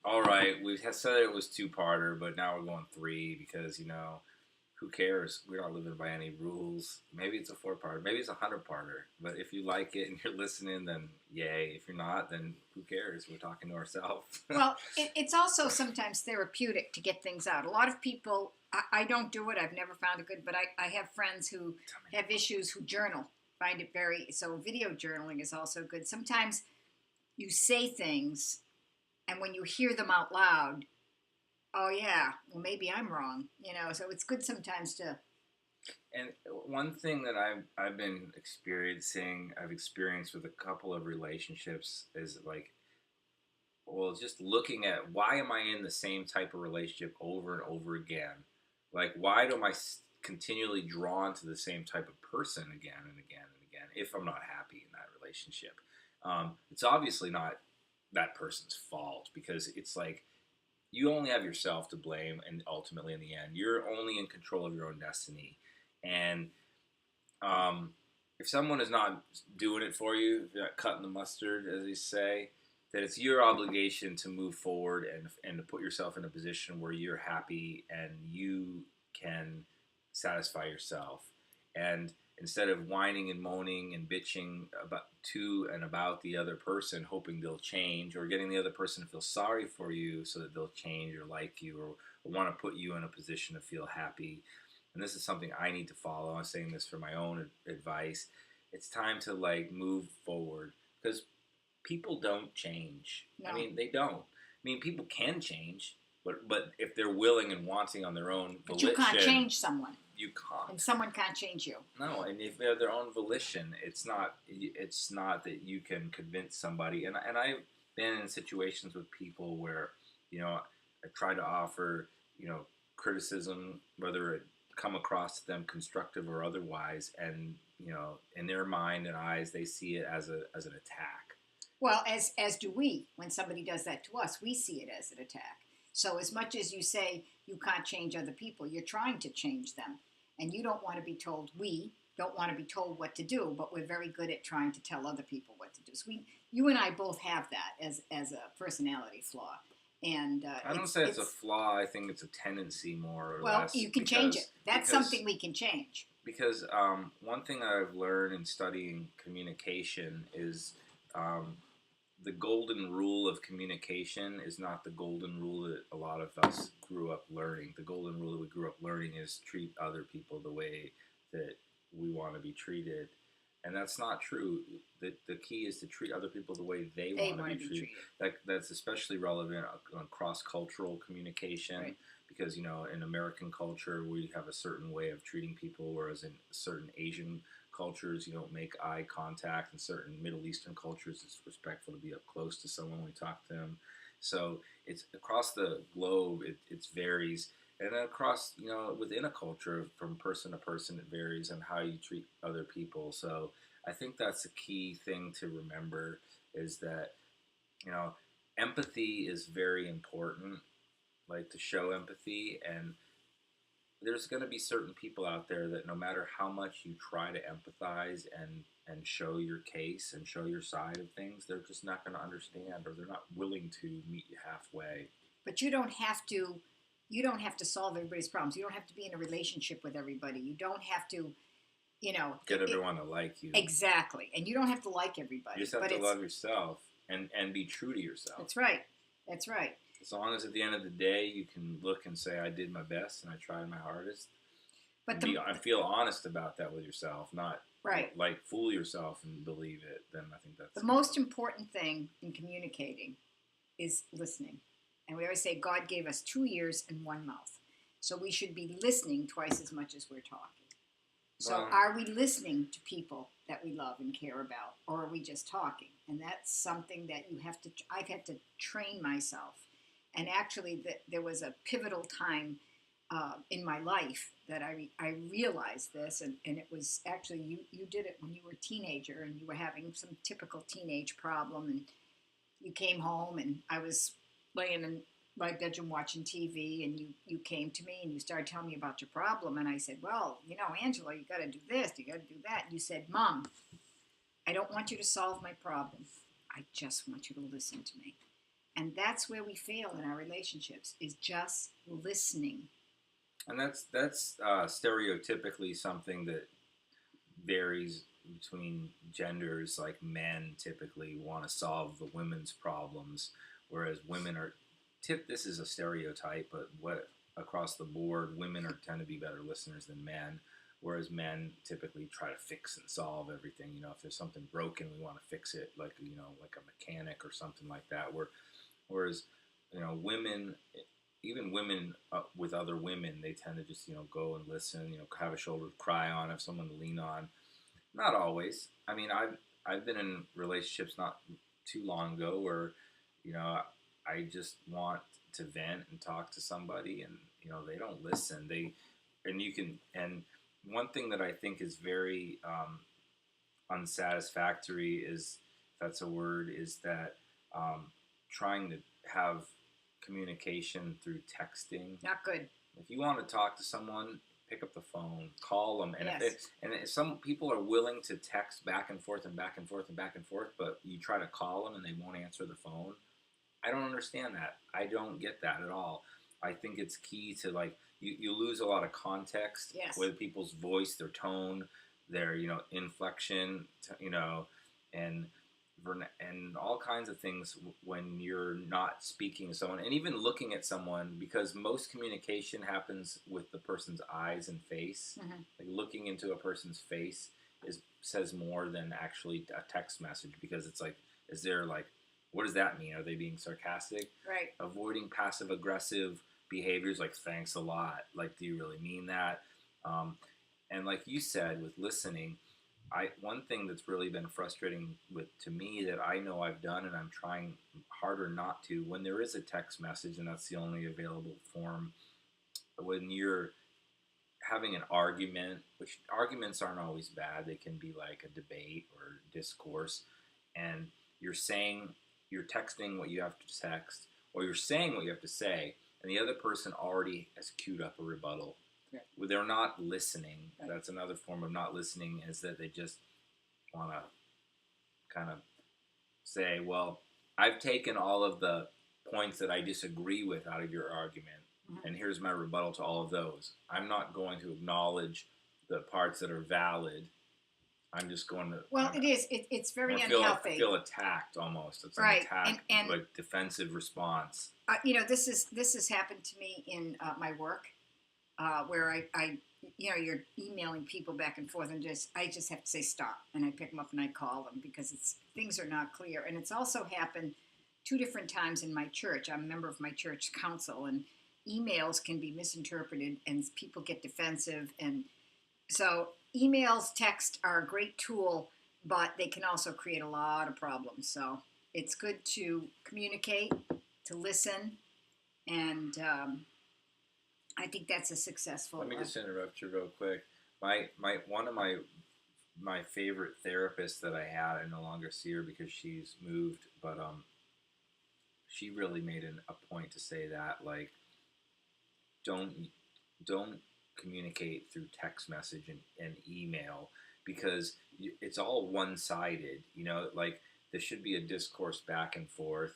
All right, we had said it was two-parter, but now we're going three because who cares? We're not living by any rules. Maybe it's a four-parter, maybe it's a 100-parter. But if you like it and you're listening, then yay. If you're not, then who cares? We're talking to ourselves. Well, it's also sometimes therapeutic to get things out. A lot of people, I don't do it. I've never found it good, but I have friends who have issues who journal. Find it so video journaling is also good. Sometimes you say things, and when you hear them out loud, oh yeah, well maybe I'm wrong. So it's good sometimes to. And one thing that I've been experiencing, I've experienced with a couple of relationships is like, well, just looking at why am I in the same type of relationship over and over again? Like, why am I continually drawn to the same type of person again and again and again if I'm not happy in that relationship? It's obviously not that person's fault because it's like you only have yourself to blame, and ultimately, in the end, you're only in control of your own destiny. And if someone is not doing it for you, if you're not cutting the mustard, as they say, that it's your obligation to move forward and to put yourself in a position where you're happy and you can satisfy yourself. And instead of whining and moaning and bitching about the other person, hoping they'll change, or getting the other person to feel sorry for you so that they'll change or like you or want to put you in a position to feel happy. And this is something I need to follow. I'm saying this for my own advice. It's time to like move forward because people don't change. No. I mean, they don't. I mean, people can change, but if they're willing and wanting on their own volition, but you can't change someone. You can't. And someone can't change you. No, and if they have their own volition, it's not that you can convince somebody. And I've been in situations with people where I try to offer criticism, whether it come across to them constructive or otherwise, and in their mind and eyes they see it as an attack. Well, as do we. When somebody does that to us, we see it as an attack. So as much as you say you can't change other people, you're trying to change them. And you don't want to be told, we don't want to be told what to do, but we're very good at trying to tell other people what to do. So you and I both have that as a personality flaw. And I don't say it's a flaw. I think it's a tendency more or less. Well, you can change it. That's something we can change. Because one thing I've learned in studying communication is the golden rule of communication is not the golden rule that a lot of us grew up learning. The golden rule that we grew up learning is treat other people the way that we want to be treated. And that's not true. The key is to treat other people the way they want to be treated. That's especially relevant on cross-cultural communication. Right. Because, in American culture, we have a certain way of treating people, whereas in certain Asian cultures, you don't make eye contact. In certain Middle Eastern cultures, it's respectful to be up close to someone when we talk to them. So it's across the globe, it varies. And then across, within a culture, from person to person, it varies on how you treat other people. So I think that's the key thing to remember is that, empathy is very important, like to show empathy. And there's going to be certain people out there that no matter how much you try to empathize and show your case and show your side of things, they're just not going to understand, or they're not willing to meet you halfway. But you don't have to solve everybody's problems. You don't have to be in a relationship with everybody. You don't have to, get everyone to like you. Exactly. And you don't have to like everybody. You just have to love yourself and be true to yourself. That's right. That's right. As long as at the end of the day you can look and say, I did my best and I tried my hardest. But I feel honest about that with yourself, not like fool yourself and believe it. Then I think that's the most important thing in communicating is listening. And we always say God gave us 2 ears and 1 mouth. So we should be listening twice as much as we're talking. So are we listening to people that we love and care about, or are we just talking? And that's something that I've had to train myself. And actually, there was a pivotal time in my life that I realized this, and it was actually, you did it when you were a teenager, and you were having some typical teenage problem, and you came home, and I was laying in my bedroom watching TV, and you came to me, and you started telling me about your problem, and I said, well, Angela, you got to do this, you got to do that, and you said, Mom, I don't want you to solve my problem. I just want you to listen to me. And that's where we fail in our relationships, is just listening. And that's stereotypically something that varies between genders. Like men typically want to solve the women's problems, whereas women are this is a stereotype, but what across the board, women are tend to be better listeners than men, whereas men typically try to fix and solve everything. If there's something broken, we want to fix it, like like a mechanic or something like that. Whereas women, even women with other women, they tend to just go and listen, have a shoulder to cry on, have someone to lean on. Not always. I mean, I've been in relationships not too long ago where, you know, I just want to vent and talk to somebody, and they don't listen. And one thing that I think is very unsatisfactory is, if that's a word, is that trying to have communication through texting. Not good. If you want to talk to someone, pick up the phone, call them, and Yes. if some people are willing to text back and forth and back and forth and back and forth, but you try to call them and they won't answer the phone, I don't understand that. I don't get that at all. I think it's key to, like, you lose a lot of context Yes. with people's voice, their tone, their inflection, and and all kinds of things when you're not speaking to someone, and even looking at someone, because most communication happens with the person's eyes and face. Mm-hmm. Like, looking into a person's face says more than actually a text message, because it's like, is there, like, what does that mean? Are they being sarcastic? Right. Avoiding passive aggressive behaviors like thanks a lot. Like, do you really mean that? And like you said, with listening, one thing that's really been frustrating to me, that I know I've done, and I'm trying harder not to, when there is a text message and that's the only available form, when you're having an argument, which arguments aren't always bad, they can be like a debate or discourse, and you're texting what you have to text, or you're saying what you have to say, and the other person already has queued up a rebuttal. Right. Well, they're not listening. Right. That's another form of not listening, is that they just want to kind of say, well, I've taken all of the points that I disagree with out of your argument, mm-hmm. and here's my rebuttal to all of those. I'm not going to acknowledge the parts that are valid. I'm just going to. Well, it's very unhealthy. I feel attacked almost. It's right. An attack, and like defensive response. This has happened to me in my work, where I you're emailing people back and forth, and I just have to say stop, and I pick them up and I call them, because things are not clear. And it's also happened 2 different times in my church. I'm a member of my church council, and emails can be misinterpreted, and people get defensive, and so emails, text are a great tool, but they can also create a lot of problems. So it's good to communicate, to listen, and I think that's a successful. Let me just interrupt you real quick. One of my favorite therapists that I had, I no longer see her because she's moved, but she really made a point to say that, like, don't communicate through text message and email, because it's all one-sided. Like, there should be a discourse back and forth.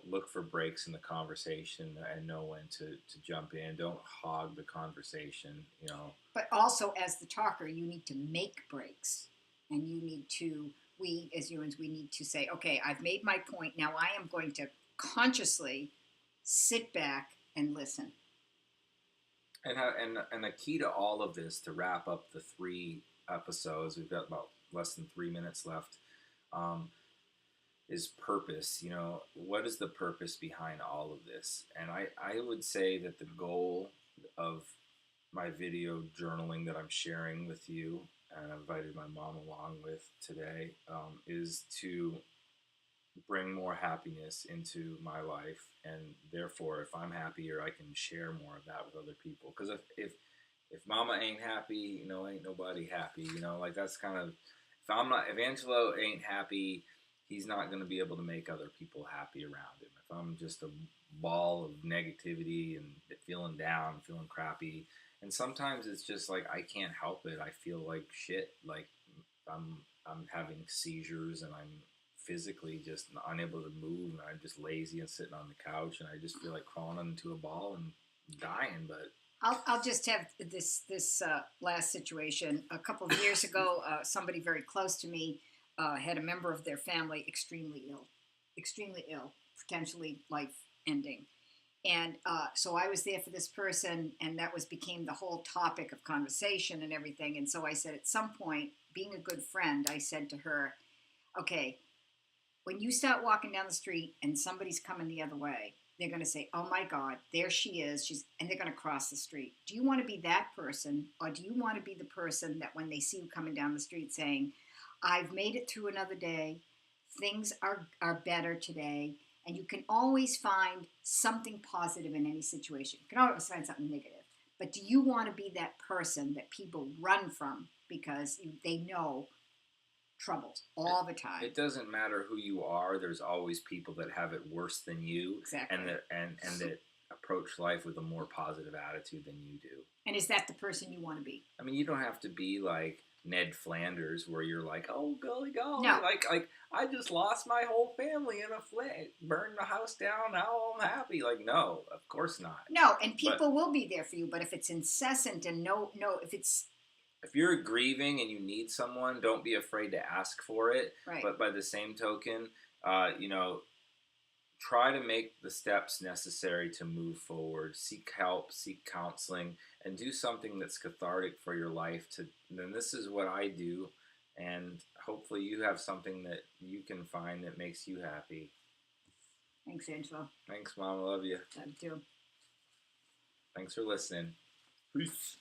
Look for breaks in the conversation and know when to jump in. Don't hog the conversation. But also, as the talker, you need to make breaks, and we as humans, we need to say, okay, I've made my point. Now I am going to consciously sit back and listen. And the key to all of this, to wrap up the 3 episodes, we've got about less than 3 minutes left, is purpose. What is the purpose behind all of this? And I would say that the goal of my video journaling that I'm sharing with you, and I invited my mom along with today, is to bring more happiness into my life, and therefore, if I'm happier, I can share more of that with other people. Because if mama ain't happy, ain't nobody happy. Like, that's kind of, if Angelo ain't happy, he's not going to be able to make other people happy around him. If I'm just a ball of negativity and feeling down, feeling crappy, and sometimes it's just like, I can't help it. I feel like shit. Like, I'm having seizures and I'm physically just unable to move, and I'm just lazy and sitting on the couch, and I just feel like crawling into a ball and dying. But I'll just have this last situation. A couple of years ago, somebody very close to me had a member of their family extremely ill, potentially life ending. And so I was there for this person, and that became the whole topic of conversation and everything. And so I said, at some point, being a good friend, I said to her, okay, when you start walking down the street and somebody's coming the other way, they're going to say, oh my God, there she is. And they're going to cross the street. Do you want to be that person? Or do you want to be the person that when they see you coming down the street saying, I've made it through another day. Things are better today. And you can always find something positive in any situation. You can always find something negative. But do you want to be that person that people run from because they know troubles all the time? It doesn't matter who you are. There's always people that have it worse than you, exactly, and that approach life with a more positive attitude than you do. And is that the person you want to be? I mean, you don't have to be like Ned Flanders, where you're like, oh golly golly, no. like I just lost my whole family in a flame, burned the house down. Now I'm happy. Like, no, of course not. No, and people will be there for you, but if it's incessant and if you're grieving and you need someone, don't be afraid to ask for it. Right. But by the same token, try to make the steps necessary to move forward. Seek help, seek counseling, and do something that's cathartic for your life. Then this is what I do, and hopefully you have something that you can find that makes you happy. Thanks, Angela. Thanks, Mom. I love you. Love you too. Thanks for listening. Peace.